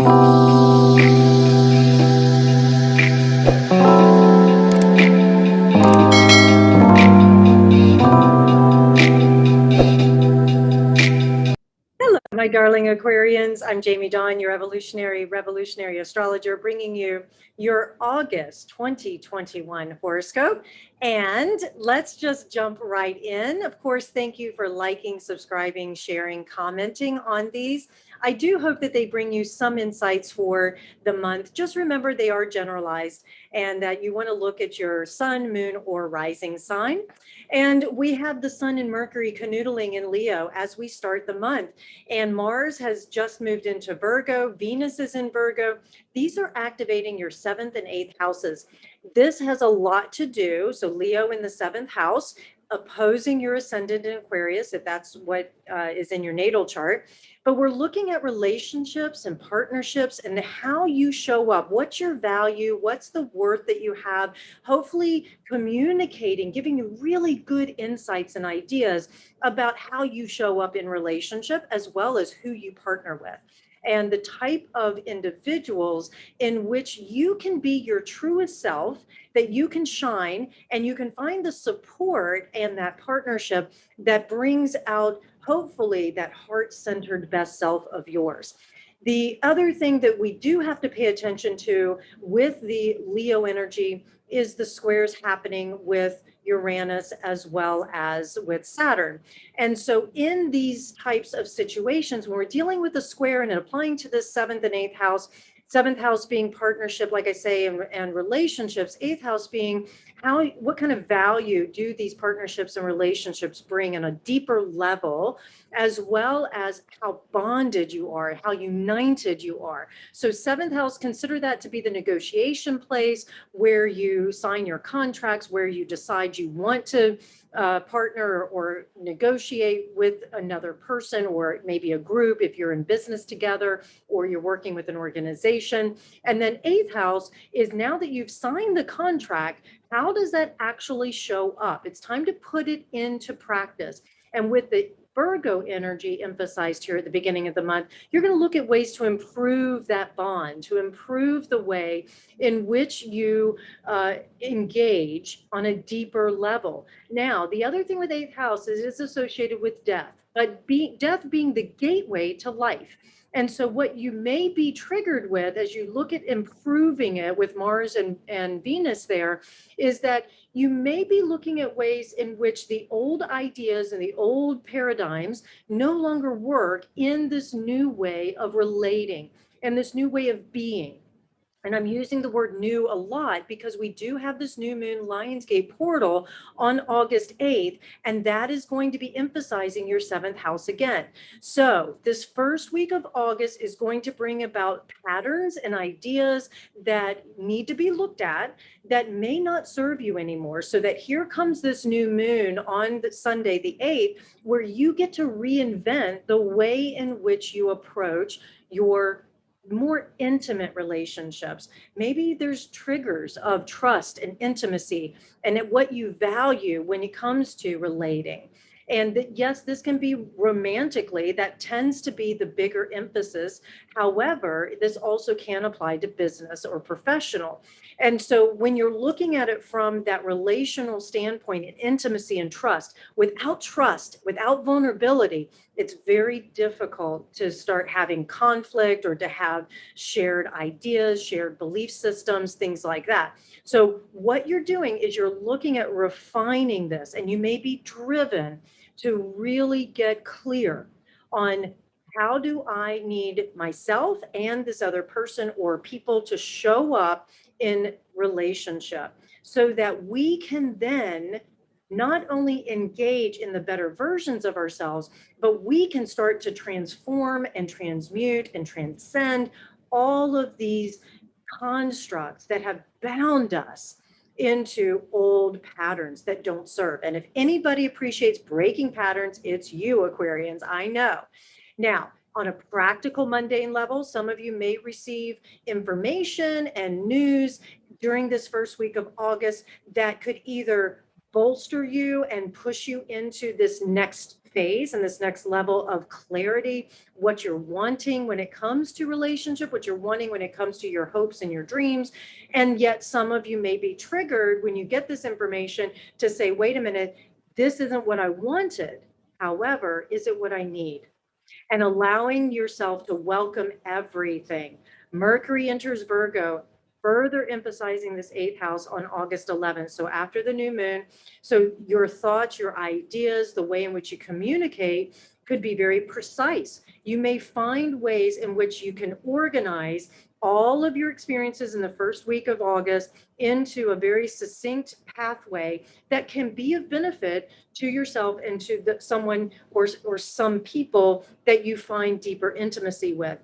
Hello, my darling Aquarians. I'm Jamie Dawn, your revolutionary astrologer, bringing you your August 2021 horoscope. And let's just jump right in. Of course, thank you for liking, subscribing, sharing, commenting on these. I do hope that they bring you some insights for the month. Just remember they are generalized and that you want to look at your sun, moon, or rising sign. And we have the sun and Mercury canoodling in Leo as we start the month. And Mars has just moved into Virgo. Venus is in Virgo. These are activating your seventh and eighth houses. This has a lot to do. So Leo in the seventh house, opposing your ascendant in Aquarius, if that's what is in your natal chart. But we're looking at relationships and partnerships and how you show up. What's your value? What's the worth that you have? Hopefully communicating, giving you really good insights and ideas about how you show up in relationship as well as who you partner with and the type of individuals in which you can be your truest self, that you can shine and you can find the support and that partnership that brings out hopefully that heart-centered best self of yours. The other thing that we do have to pay attention to with the Leo energy is the squares happening with Uranus as well as with Saturn. And so in these types of situations, when we're dealing with a square and applying to this seventh and eighth house being partnership, like I say, and relationships, eighth house being what kind of value do these partnerships and relationships bring on a deeper level, as well as how bonded you are, how united you are. So seventh house, consider that to be the negotiation place where you sign your contracts, where you decide you want to partner or negotiate with another person, or maybe a group if you're in business together or you're working with an organization. And then eighth house is now that you've signed the contract, how does that actually show up? It's time to put it into practice. And with the Virgo energy emphasized here at the beginning of the month, you're going to look at ways to improve that bond, to improve the way in which you engage on a deeper level. Now, the other thing with eighth house is it's associated with death, but death being the gateway to life. And so what you may be triggered with as you look at improving it with Mars and Venus there is that you may be looking at ways in which the old ideas and the old paradigms no longer work in this new way of relating and this new way of being. And I'm using the word new a lot because we do have this new moon Lionsgate portal on August 8th, and that is going to be emphasizing your seventh house again. So this first week of August is going to bring about patterns and ideas that need to be looked at that may not serve you anymore. So that here comes this new moon on the Sunday, the 8th, where you get to reinvent the way in which you approach your more intimate relationships. Maybe there's triggers of trust and intimacy and what you value when it comes to relating. And that, yes, this can be romantically, that tends to be the bigger emphasis. However, this also can apply to business or professional. And so when you're looking at it from that relational standpoint and intimacy and trust, without vulnerability, it's very difficult to start having conflict or to have shared ideas, shared belief systems, things like that. So what you're doing is you're looking at refining this, and you may be driven to really get clear on how do I need myself and this other person or people to show up in relationship so that we can then not only engage in the better versions of ourselves, but we can start to transform and transmute and transcend all of these constructs that have bound us into old patterns that don't serve. And if anybody appreciates breaking patterns, it's you, Aquarians, I know. Now, on a practical mundane level, some of you may receive information and news during this first week of August that could either bolster you and push you into this next phase and this next level of clarity, what you're wanting when it comes to relationship, what you're wanting when it comes to your hopes and your dreams. And yet some of you may be triggered when you get this information to say, wait a minute, this isn't what I wanted. However, is it what I need? And allowing yourself to welcome everything. Mercury enters Virgo, further emphasizing this eighth house on August 11th. So after the new moon, so your thoughts, your ideas, the way in which you communicate could be very precise. You may find ways in which you can organize all of your experiences in the first week of August into a very succinct pathway that can be of benefit to yourself and to someone or some people that you find deeper intimacy with.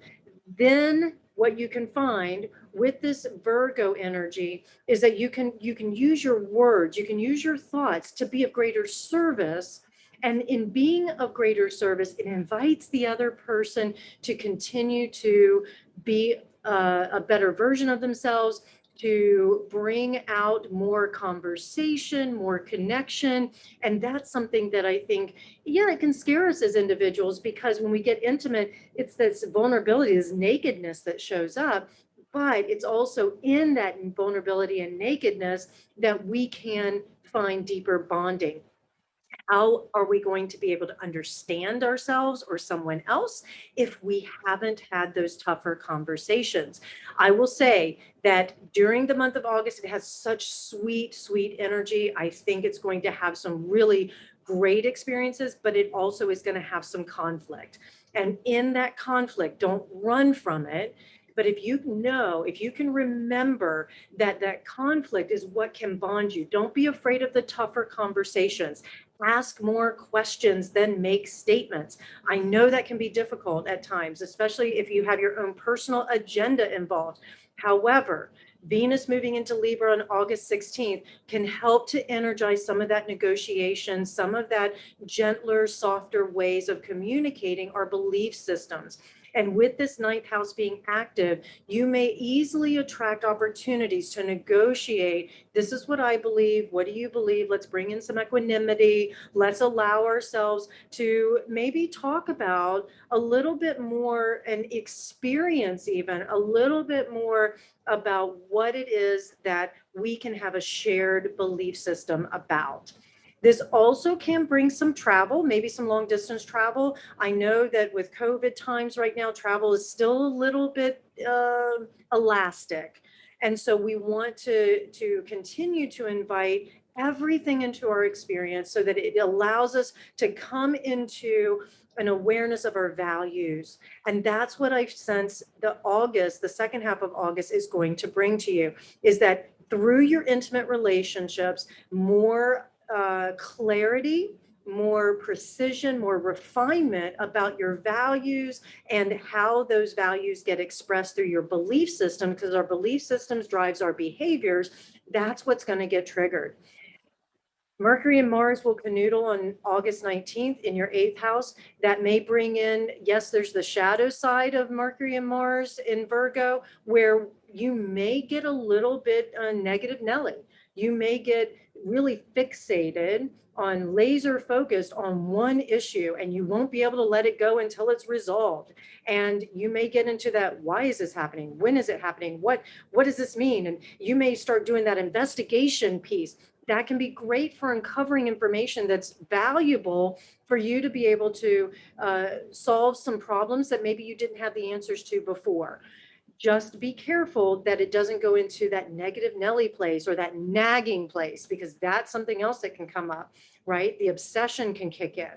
Then what you can find with this Virgo energy is that you can use your words, you can use your thoughts to be of greater service. And in being of greater service, it invites the other person to continue to be a better version of themselves, to bring out more conversation, more connection. And that's something that I think, yeah, it can scare us as individuals because when we get intimate, it's this vulnerability, this nakedness that shows up. But it's also in that vulnerability and nakedness that we can find deeper bonding. How are we going to be able to understand ourselves or someone else if we haven't had those tougher conversations? I will say that during the month of August, it has such sweet, sweet energy. I think it's going to have some really great experiences, but it also is going to have some conflict. And in that conflict, don't run from it. But if you know, if you can remember that that conflict is what can bond you, don't be afraid of the tougher conversations. Ask more questions than make statements. I know that can be difficult at times, especially if you have your own personal agenda involved. However, Venus moving into Libra on August 16th can help to energize some of that negotiation, some of that gentler, softer ways of communicating our belief systems. And with this ninth house being active, you may easily attract opportunities to negotiate. This is what I believe. What do you believe? Let's bring in some equanimity. Let's allow ourselves to maybe talk about a little bit more and experience even a little bit more about what it is that we can have a shared belief system about. This also can bring some travel, maybe some long distance travel. I know that with COVID times right now, travel is still a little bit elastic. And so we want to continue to invite everything into our experience so that it allows us to come into an awareness of our values. And that's what I sense the second half of August is going to bring to you, is that through your intimate relationships, more clarity, more precision, more refinement about your values and how those values get expressed through your belief system, because our belief systems drives our behaviors. That's what's going to get triggered. Mercury and Mars will canoodle on August 19th in your eighth house. That may bring in, yes, there's the shadow side of Mercury and Mars in Virgo, where you may get a little bit negative Nelly. You may get really fixated on laser focused on one issue and you won't be able to let it go until it's resolved. And you may get into that, why is this happening? When is it happening? What does this mean? And you may start doing that investigation piece. That can be great for uncovering information that's valuable for you to be able to solve some problems that maybe you didn't have the answers to before. Just be careful that it doesn't go into that negative Nelly place or that nagging place, because that's something else that can come up, right? The obsession can kick in.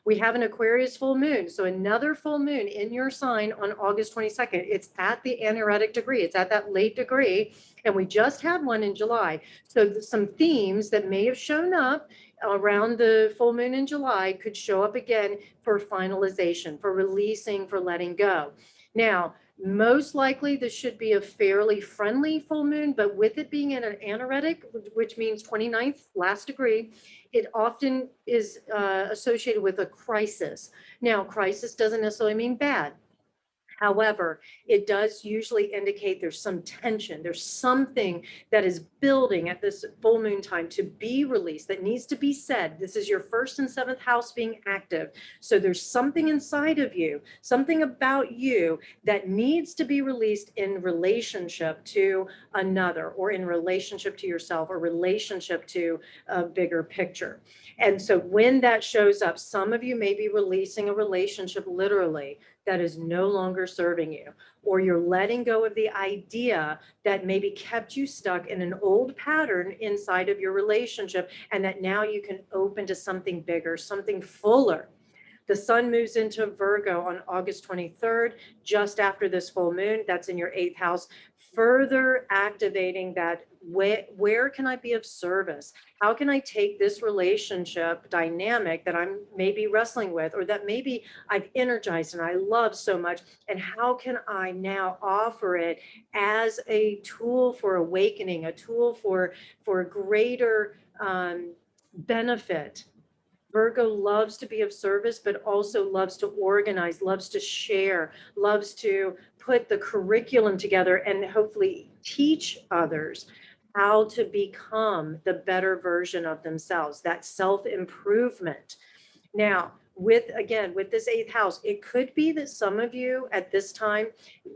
We have an Aquarius full moon. So another full moon in your sign on August 22nd. It's at the anaretic degree. It's at that late degree. And we just had one in July. So some themes that may have shown up around the full moon in July could show up again for finalization, for releasing, for letting go. Now, most likely this should be a fairly friendly full moon, but with it being in an anaretic, which means 29th last degree, it often is associated with a crisis. Now, crisis doesn't necessarily mean bad. However, it does usually indicate there's some tension. There's something that is building at this full moon time to be released that needs to be said. This is your first and seventh house being active. So there's something inside of you, something about you that needs to be released in relationship to another, or in relationship to yourself, or relationship to a bigger picture. And so when that shows up, some of you may be releasing a relationship literally that is no longer serving you, or you're letting go of the idea that maybe kept you stuck in an old pattern inside of your relationship, and that now you can open to something bigger, something fuller. The sun moves into Virgo on August 23rd, just after this full moon. That's in your eighth house, further activating that. Where can I be of service? How can I take this relationship dynamic that I'm maybe wrestling with, or that maybe I've energized and I love so much, and how can I now offer it as a tool for awakening, a tool for greater benefit? Virgo loves to be of service, but also loves to organize, loves to share, loves to put the curriculum together and hopefully teach others how to become the better version of themselves, that self-improvement. Now, with this eighth house, it could be that some of you at this time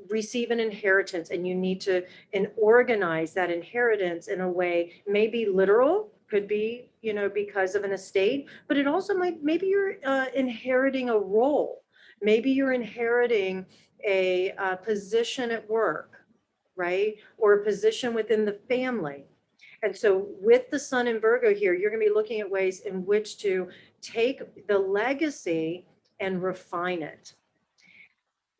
receive an inheritance, and you need to organize that inheritance in a way, maybe literal, could be, because of an estate, but it also maybe you're inheriting a role. Maybe you're inheriting a position at work, right? Or a position within the family. And so with the sun in Virgo here, you're going to be looking at ways in which to take the legacy and refine it.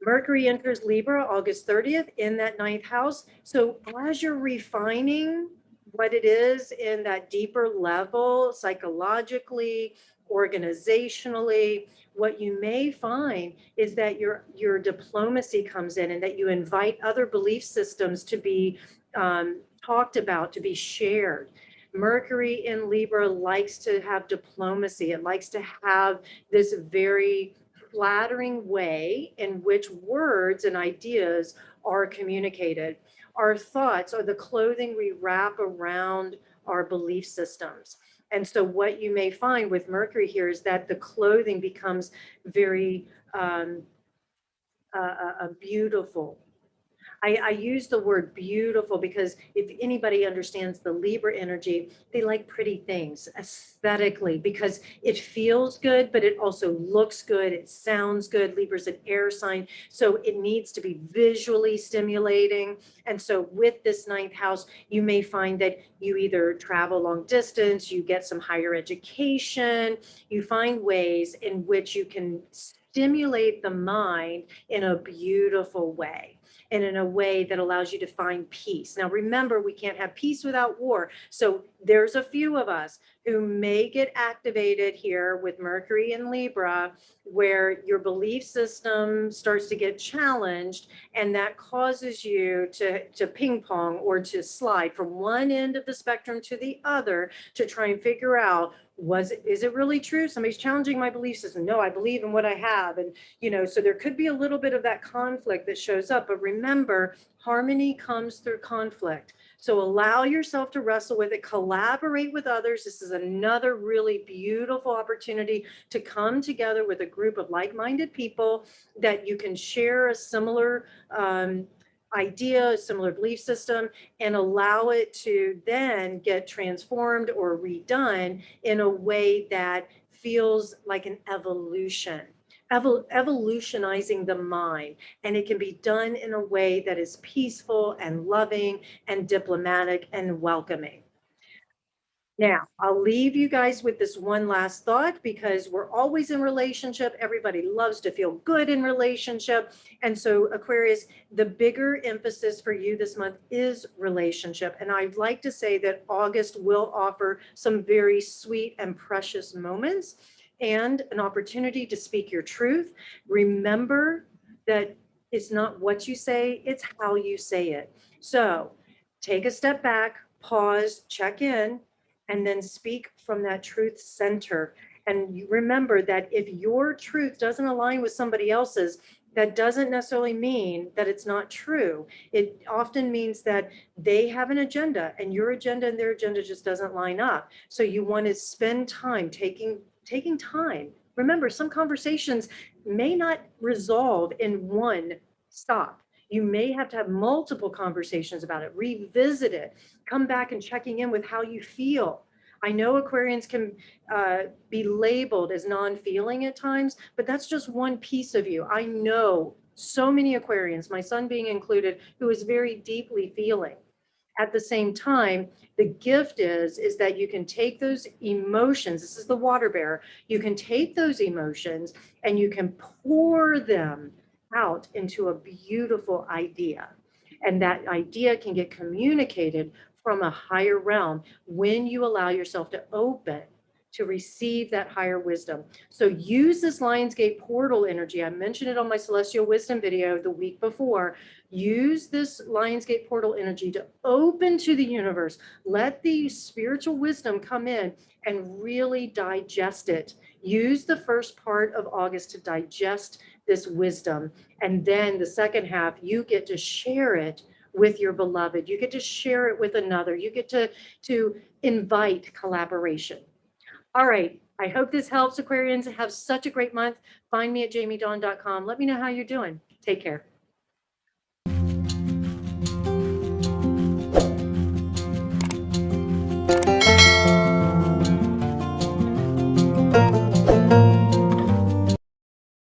Mercury enters Libra August 30th in that ninth house. So as you're refining what it is in that deeper level, psychologically, organizationally, what you may find is that your diplomacy comes in, and that you invite other belief systems to be talked about, to be shared. Mercury in Libra likes to have diplomacy. It likes to have this very flattering way in which words and ideas are communicated. Our thoughts are the clothing we wrap around our belief systems. And so what you may find with Mercury here is that the clothing becomes very beautiful. I use the word beautiful because if anybody understands the Libra energy, they like pretty things aesthetically because it feels good, but it also looks good. It sounds good. Libra's an air sign, so it needs to be visually stimulating. And so with this ninth house, you may find that you either travel long distance, you get some higher education, you find ways in which you can stimulate the mind in a beautiful way, and in a way that allows you to find peace. Now, remember, we can't have peace without war. So there's a few of us who may get activated here with Mercury in Libra, where your belief system starts to get challenged, and that causes you to ping pong or to slide from one end of the spectrum to the other to try and figure out, is it really true? Somebody's challenging my belief system. No, I believe in what I have. And, so there could be a little bit of that conflict that shows up. But remember, harmony comes through conflict. So allow yourself to wrestle with it, collaborate with others. This is another really beautiful opportunity to come together with a group of like-minded people that you can share a similar idea, a similar belief system, and allow it to then get transformed or redone in a way that feels like an evolution. Evolutionizing the mind, and it can be done in a way that is peaceful and loving and diplomatic and welcoming. Now, I'll leave you guys with this one last thought, because we're always in relationship. Everybody loves to feel good in relationship. And so Aquarius, the bigger emphasis for you this month is relationship. And I'd like to say that August will offer some very sweet and precious moments and an opportunity to speak your truth. Remember that it's not what you say, it's how you say it. So take a step back, pause, check in, and then speak from that truth center. And you remember that if your truth doesn't align with somebody else's, that doesn't necessarily mean that it's not true. It often means that they have an agenda and your agenda and their agenda just doesn't line up. So you want to spend time taking time. Remember, some conversations may not resolve in one stop. You may have to have multiple conversations about it, revisit it, come back and checking in with how you feel. I know Aquarians can be labeled as non-feeling at times, but that's just one piece of you. I know so many Aquarians, my son being included, who is very deeply feeling. At the same time, the gift is that you can take those emotions, this is the water bearer, you can take those emotions and you can pour them out into a beautiful idea. And that idea can get communicated from a higher realm when you allow yourself to open to receive that higher wisdom. So use this Lionsgate portal energy. I mentioned it on my Celestial Wisdom video the week before. Use this Lionsgate portal energy to open to the universe. Let the spiritual wisdom come in and really digest it. Use the first part of August to digest this wisdom. And then the second half, you get to share it with your beloved. You get to share it with another. You get to invite collaboration. All right. I hope this helps, Aquarians. Have such a great month. Find me at jamiedawn.com. Let me know how you're doing. Take care.